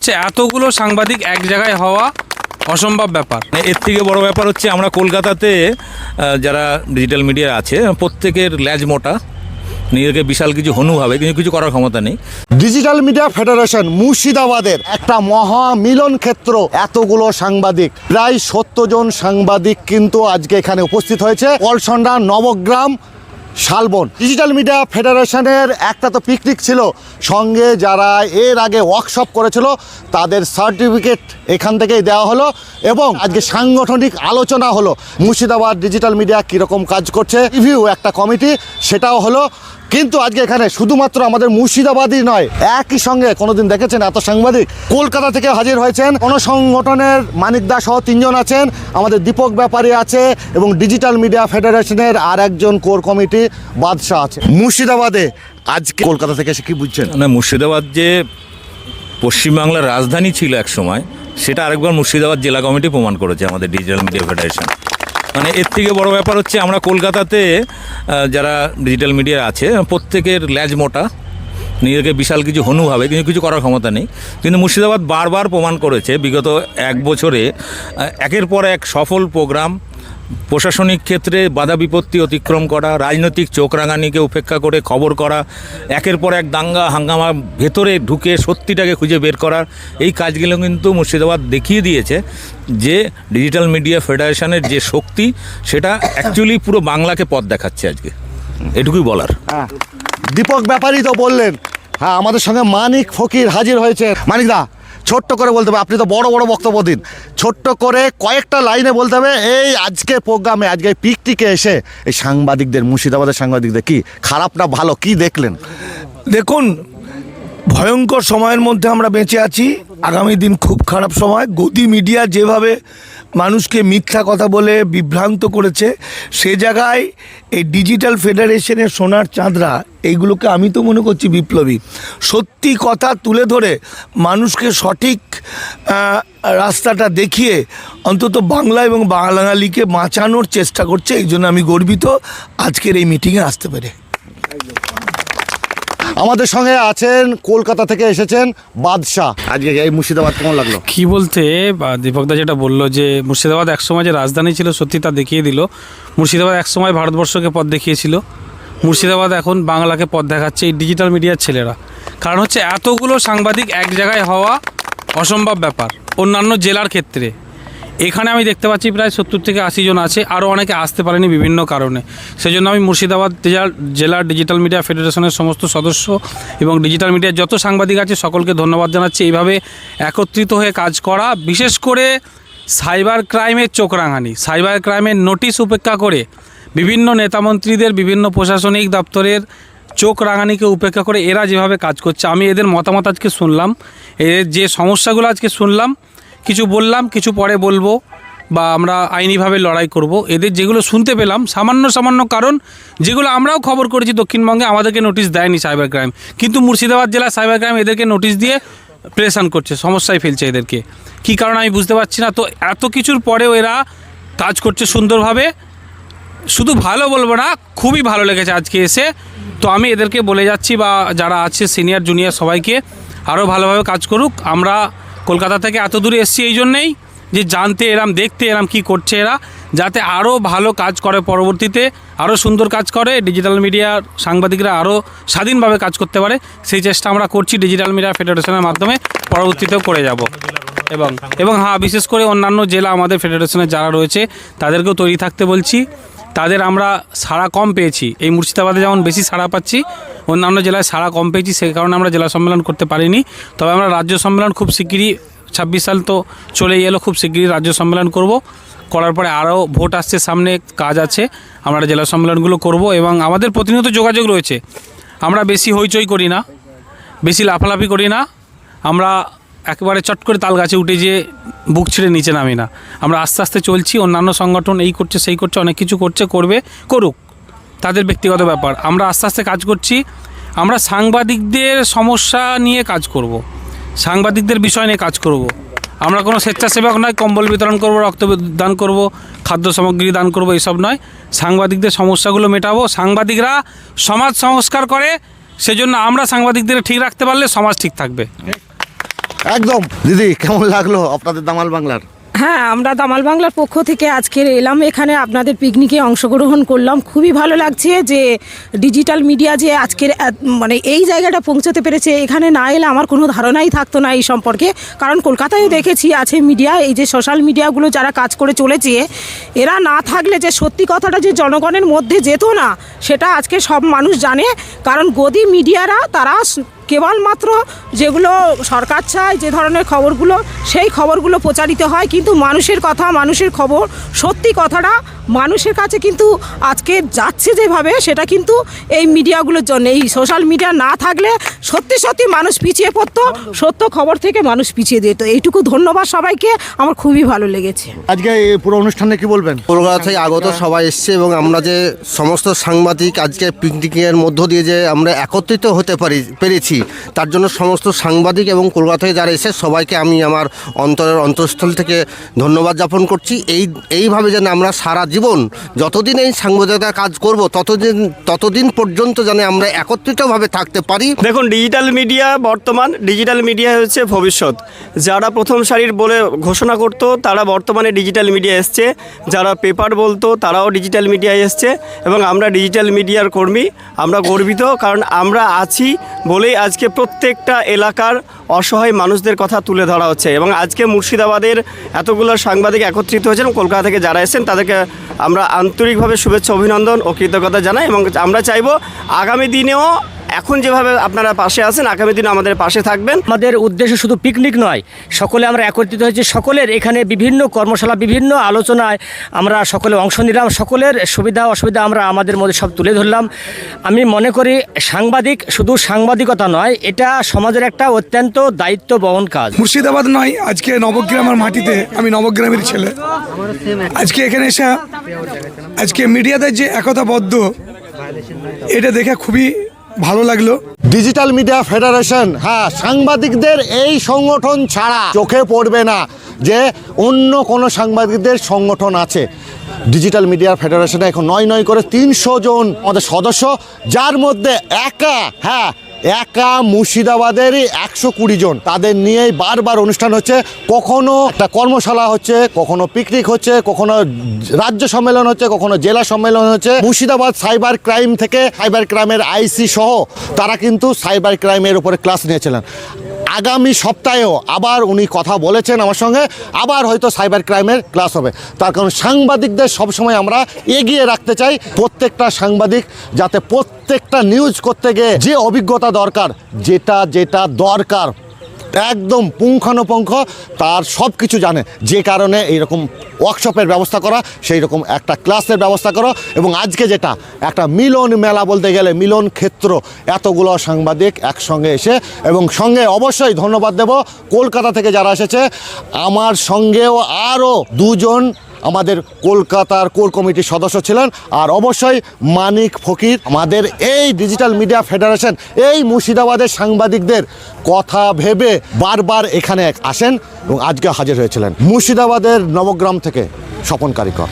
এতগুলো সাংবাদিক এক জায়গায় হওয়া অসম্ভব ব্যাপার। এর থেকে বড় ব্যাপার হচ্ছে আমরা কলকাতাতে যারা ডিজিটাল মিডিয়া আছে প্রত্যেকের ল্যাজ মোটা, নিজেকে বিশাল কিছু হনু ভাবে, কিন্তু কিছু করার ক্ষমতা নেই। ডিজিটাল মিডিয়া ফেডারেশন মুর্শিদাবাদের একটা মহা মিলন ক্ষেত্র। এতগুলো সাংবাদিক, প্রায় 70 জন সাংবাদিক কিন্তু আজকে এখানে উপস্থিত হয়েছে অলসন্ডা, নবগ্রাম, শালবন। ডিজিটাল মিডিয়া ফেডারেশনের একটা তো পিকনিক ছিল, সঙ্গে যারা এর আগে ওয়ার্কশপ করেছিল তাদের সার্টিফিকেট এখান থেকেই দেওয়া হলো এবং আজকে সাংগঠনিক আলোচনা হলো মুর্শিদাবাদ ডিজিটাল মিডিয়া কীরকম কাজ করছে, রিভিউ একটা কমিটি সেটাও হলো। কিন্তু আজকে এখানে শুধুমাত্র আমাদের মুর্শিদাবাদই নয়, একই সঙ্গে কোনোদিন দেখেছেন এত সাংবাদিক কলকাতা থেকে হাজির হয়েছেন। গণসংগঠনের মানিক দা সহ 3 জন আছেন, আমাদের দীপক ব্যাপারী আছে এবং ডিজিটাল মিডিয়া ফেডারেশনের আর একজন কোর কমিটি বাদশাহ আছে। মুর্শিদাবাদে আজকে কলকাতা থেকে এসে কি বুঝছেন? মানে মুর্শিদাবাদ যে পশ্চিমবাংলার রাজধানী ছিল এক সময়, সেটা আরেকবার মুর্শিদাবাদ জেলা কমিটি প্রমাণ করেছে আমাদের ডিজিটাল মিডিয়া ফেডারেশন। মানে এর থেকে বড় ব্যাপার হচ্ছে আমরা কলকাতাতে যারা ডিজিটাল মিডিয়া আছে প্রত্যেকের ল্যাজ মোটা, নিজেকে বিশাল কিছু হনু ভাবে, কিন্তু কিছু করার ক্ষমতা নেই। কিন্তু মুর্শিদাবাদ বারবার প্রমাণ করেছে বিগত 1 বছরে একের পর এক সফল প্রোগ্রাম, প্রশাসনিক ক্ষেত্রে বাধা বিপত্তি অতিক্রম করা, রাজনৈতিক চোখ রাঙানিকে উপেক্ষা করে খবর করা, একের পর এক দাঙ্গা হাঙ্গামা ভেতরে ঢুকে সত্যিটাকে খুঁজে বের করার এই কাজগুলো কিন্তু মুর্শিদাবাদ দেখিয়ে দিয়েছে যে ডিজিটাল মিডিয়া ফেডারেশনের যে শক্তি সেটা অ্যাকচুয়ালি পুরো বাংলাকে পথ দেখাচ্ছে আজকে, এটুকুই বলার। হ্যাঁ, দীপক ব্যাপারী তো বললেন। হ্যাঁ, আমাদের সঙ্গে মানিক ফকির হাজির হয়েছে। মানিক দা, ছোট্ট করে বলতে হবে, আপনি তো বড় বড় বক্তব্য দিন, ছোট্ট করে কয়েকটা লাইনে বলতে হবে এই আজকে প্রোগ্রামে, আজকে পিকটিকে এসে এই সাংবাদিকদের, মুর্শিদাবাদের সাংবাদিকদের কি খারাপ না ভালো কি দেখলেন? দেখুন, ভয়ঙ্কর সময়ের মধ্যে আমরা বেঁচে আছি। আগামী দিন খুব খারাপ সময়। গদি মিডিয়া যেভাবে মানুষকে মিথ্যা কথা বলে বিভ্রান্ত করেছে, সে জায়গায় এই ডিজিটাল ফেডারেশনের সোনার চাঁদরা এইগুলোকে আমি তো মনে করছি বিপ্লবী। সত্যি কথা তুলে ধরে মানুষকে সঠিক রাস্তাটা দেখিয়ে অন্তত বাংলা এবং বাঙালিকে বাঁচানোর চেষ্টা করছে। এই জন্য আমি গর্বিত আজকের এই মিটিংয়ে আসতে পেরে। আমাদের সঙ্গে আছেন কলকাতা থেকে এসেছেন বাদশাহ। আজকে এই মুর্শিদাবাদ কেমন লাগলো? কি বলতে, দীপকদা যেটা বললো যে মুর্শিদাবাদ একসময় যে রাজধানী ছিল সত্যি তা দেখিয়ে দিল। মুর্শিদাবাদ একসময় ভারতবর্ষকে পথ দেখিয়েছিল, মুর্শিদাবাদ এখন বাংলাকে পথ দেখাচ্ছে এই ডিজিটাল মিডিয়ার ছেলেরা। কারণ হচ্ছে এতগুলো সাংবাদিক এক জায়গায় হওয়া অসম্ভব ব্যাপার অন্যান্য জেলার ক্ষেত্রে। এখানে আমি দেখতে পাচ্ছি প্রায় 70 থেকে 80 জন আছে, আরও অনেকে আসতে পারেনি বিভিন্ন কারণে। সেই জন্য আমি মুর্শিদাবাদ জেলার ডিজিটাল মিডিয়া ফেডারেশনের সমস্ত সদস্য এবং ডিজিটাল মিডিয়ার যত সাংবাদিক আছে সকলকে ধন্যবাদ জানাচ্ছি এইভাবে একত্রিত হয়ে কাজ করা। বিশেষ করে সাইবার ক্রাইমের চোখ রাঙানি, সাইবার ক্রাইমের নোটিশ উপেক্ষা করে বিভিন্ন নেতামন্ত্রীদের, বিভিন্ন প্রশাসনিক দপ্তরের চোখ রাঙানিকে উপেক্ষা করে এরা যেভাবে কাজ করছে, আমি এদের মতামত আজকে শুনলাম, এদের যে সমস্যাগুলো আজকে শুনলাম, কিছু বললাম, কিছু পরে বলবো বা আমরা আইনিভাবে লড়াই করব। এদের যেগুলো শুনতে পেলাম সামান্য কারণ, যেগুলো আমরাও খবর করেছি দক্ষিণবঙ্গে, আমাদেরকে নোটিশ দেয়নি সাইবার ক্রাইম, কিন্তু মুর্শিদাবাদ জেলার সাইবার ক্রাইম এদেরকে নোটিশ দিয়ে প্রেশান করছে, সমস্যায় ফেলছে এদেরকে। কী কারণ আমি বুঝতে পারছি না। তো এত কিছুর পরেও এরা কাজ করছে সুন্দরভাবে। শুধু ভালো বলবো না, খুবই ভালো লেগেছে আজকে এসে। তো আমি এদেরকে বলে যাচ্ছি বা যারা আছে সিনিয়র জুনিয়র সবাইকে আরও ভালোভাবে কাজ করুক। আমরা কলকাতা থেকে এত দূরে এসেছি এই জন্যেই যে জানতে এরাম, দেখতে এরাম কী করছে এরা, যাতে আরও ভালো কাজ করে, পরবর্তীতে আরও সুন্দর কাজ করে, ডিজিটাল মিডিয়ার সাংবাদিকরা আরও স্বাধীনভাবে কাজ করতে পারে, সেই চেষ্টা আমরা করছি ডিজিটাল মিডিয়া ফেডারেশনের মাধ্যমে, পরবর্তীতেও করে যাব। এবং হ্যাঁ, বিশেষ করে অন্যান্য জেলা আমাদের ফেডারেশনে যারা রয়েছে তাদেরকেও তৈরি থাকতে বলছি। তাদের আমরা সাড়া কম পেয়েছি, এই মুর্শিদাবাদে যেমন বেশি সাড়া পাচ্ছি, অন্যান্য জেলায় সাড়া কম পেয়েছি, সেই কারণে আমরা জেলা সম্মেলন করতে পারিনি। তবে আমরা রাজ্য সম্মেলন খুব শিগগিরই, 26 সাল তো চলেই এলো, খুব শিগগিরই রাজ্য সম্মেলন করব। করার পরে আরও ভোট আসছে সামনে, কাজ আছে, আমরা জেলা সম্মেলনগুলো করব। এবং আমাদের প্রতিনিয়ত যোগাযোগ রয়েছে, আমরা বেশি হইচই করি না, বেশি লাফালাফি করি না, আমরা একেবারে চট করে তাল গাছে উঠে যেয়ে বুক ছিঁড়ে নিচে নামি না, আমরা আস্তে আস্তে চলছি। অন্যান্য সংগঠন এই করছে সেই করছে, অনেক কিছু করছে, করুক, তাদের ব্যক্তিগত ব্যাপার। আমরা আস্তে আস্তে কাজ করছি। আমরা সাংবাদিকদের সমস্যা নিয়ে কাজ করব, সাংবাদিকদের বিষয় নিয়ে কাজ করব। আমরা কোনো স্বেচ্ছাসেবক নয়, কম্বল বিতরণ করব, রক্ত দান করব, খাদ্য সামগ্রী দান করব, এইসব নয়। সাংবাদিকদের সমস্যাগুলো মেটাবো। সাংবাদিকরা সমাজ সংস্কার করে, সেজন্য আমরা সাংবাদিকদের ঠিক রাখতে পারলে সমাজ ঠিক থাকবে। একদম। দিদি, কেমন লাগলো আপনাদের দামাল বাংলার? হ্যাঁ, আমরা দামাল বাংলার পক্ষ থেকে আজকের এলাম এখানে, আপনাদের পিকনিকে অংশগ্রহণ করলাম। খুবই ভালো লাগছে যে ডিজিটাল মিডিয়া যে আজকের মানে এই জায়গাটা পৌঁছতে পেরেছে। এখানে না এলে আমার কোনো ধারণাই থাকতো না এই সম্পর্কে, কারণ কলকাতায়ও দেখেছি আছে মিডিয়া, এই যে সোশ্যাল মিডিয়াগুলো যারা কাজ করে চলেছে, এরা না থাকলে যে সত্যি কথাটা যে জনগণের মধ্যে যেত না, সেটা আজকে সব মানুষ জানে। কারণ গদি মিডিয়ারা তারা কেবলমাত্র যেগুলো সরকার চায় যে ধরনের খবরগুলো, সেই খবরগুলো প্রচারিত হয়, কিন্তু মানুষের কথা, মানুষের খবর, সত্যি কথাটা মানুষের কাছে কিন্তু আজকে যাচ্ছে যেভাবে, সেটা কিন্তু এই মিডিয়াগুলোর জন্য। এই সোশ্যাল মিডিয়া না থাকলে সত্যি সত্যি মানুষ পিছিয়ে পড়তো, সত্য খবর থেকে মানুষ পিছিয়ে যেত। এইটুকু ধন্যবাদ সবাইকে, আমার খুবই ভালো লেগেছে। আজকে এই পুরো অনুষ্ঠানে কি বলবেন? কলকাতা থেকে আগত সবাই এসছে এবং আমরা যে সমস্ত সাংবাদিক আজকে পিকনিকের মধ্য দিয়ে যে আমরা একত্রিত হতে পেরেছি, তার জন্য সমস্ত সাংবাদিক এবং কলকাতা থেকে যারা এসে সবাইকে আমি আমার অন্তঃস্থল থেকে ধন্যবাদ জ্ঞাপন করছি। এইভাবে যেন আমরা সারা জীবন যতদিন এই সাংবাদিকতার কাজ করব ততদিন পর্যন্ত যেন আমরা একত্রিতভাবে থাকতে পারি। দেখুন, ডিজিটাল মিডিয়া বর্তমান, ডিজিটাল মিডিয়া হচ্ছে ভবিষ্যৎ। যারা প্রথম সারির বলে ঘোষণা করতো তারা বর্তমানে ডিজিটাল মিডিয়া এসছে, যারা পেপার বলতো তারাও ডিজিটাল মিডিয়ায় এসছে, এবং আমরা ডিজিটাল মিডিয়ার কর্মী। আমরা গর্বিত, কারণ আমরা আছি বলেই আজকে প্রত্যেকটা এলাকার অসহায় মানুষদের কথা তুলে ধরা হচ্ছে। এবং আজকে মুর্শিদাবাদের এতগুলো সাংবাদিক একত্রিত হয়েছেন, কলকাতা থেকে যারা এসেছেন তাদেরকে আমরা আন্তরিকভাবে শুভেচ্ছা, অভিনন্দন ও কৃতজ্ঞতা জানাই। এবং আমরা চাইব আগামী দিনেও এখন যেভাবে আপনারা পাশে আছেন, আগামী দিনে আমাদের পাশে থাকবেন। আমাদের উদ্দেশ্য শুধু পিকনিক নয়, সকলে আমরা একত্রিত হয়েছি, সকলের এখানে বিভিন্ন কর্মশালা, বিভিন্ন আলোচনায় আমরা সকলে অংশ নিলাম, সকলের সুবিধা অসুবিধা আমরা আমাদের মধ্যে সব তুলে ধরলাম। আমি মনে করি সাংবাদিক শুধু সাংবাদিকতা নয়, এটা সমাজের একটা অত্যন্ত দায়িত্ব বহন কাজ। মুর্শিদাবাদ নয়, আজকে নবগ্রামের মাটিতে, আমি নবগ্রামের ছেলে, আজকে এখানে এসে আজকে মিডিয়াদের যে একতাবদ্ধ, এটা দেখে খুবই ভালো লাগলো। ডিজিটাল মিডিয়া ফেডারেশন, হ্যাঁ, সাংবাদিকদের এই সংগঠন ছাড়া চোখে পড়বে না যে অন্য কোনো সাংবাদিকদের সংগঠন আছে। ডিজিটাল মিডিয়া ফেডারেশনে এখন নয় করে 300 জন আমাদের সদস্য, যার মধ্যে একা মুর্শিদাবাদেরই 120 জন। তাদের নিয়েই বারবার অনুষ্ঠান হচ্ছে, কখনো একটা কর্মশালা হচ্ছে, কখনো পিকনিক হচ্ছে, কখনো রাজ্য সম্মেলন হচ্ছে, কখনো জেলা সম্মেলন হচ্ছে। মুর্শিদাবাদ সাইবার ক্রাইম থেকে সাইবার ক্রাইমের আইসি সহ তারা কিন্তু সাইবার ক্রাইমের উপরে ক্লাস নিয়েছিলেন। আগামী সপ্তাহেও আবার উনি কথা বলেছেন আমার সঙ্গে, আবার হয়তো সাইবার ক্রাইমের ক্লাস হবে। তার কারণ সাংবাদিকদের সবসময় আমরা এগিয়ে রাখতে চাই। প্রত্যেকটা সাংবাদিক যাতে প্রত্যেকটা নিউজ করতে গিয়ে যে অভিজ্ঞতা দরকার, যেটা দরকার একদম পুঙ্খানুপুঙ্খ তার সব কিছু জানে, যে কারণে এইরকম ওয়ার্কশপের ব্যবস্থা করা, সেই রকম একটা ক্লাসের ব্যবস্থা করা। এবং আজকে যেটা একটা মিলন মেলা বলতে গেলে মিলন ক্ষেত্র, এতগুলো সাংবাদিক একসঙ্গে এসে, এবং সঙ্গে অবশ্যই ধন্যবাদ দেব কলকাতা থেকে যারা এসেছে। আমার সঙ্গেও আরও 2 জন আমাদের কলকাতার কোর কমিটির সদস্য ছিলেন, আর অবশ্যই মানিক ফকির। আমাদের এই ডিজিটাল মিডিয়া ফেডারেশন এই মুর্শিদাবাদের সাংবাদিকদের কথা ভেবে বারবার এখানে আসেন এবং আজকে হাজির হয়েছিলেন। মুর্শিদাবাদের নবগ্রাম থেকে স্বপন কারিকর।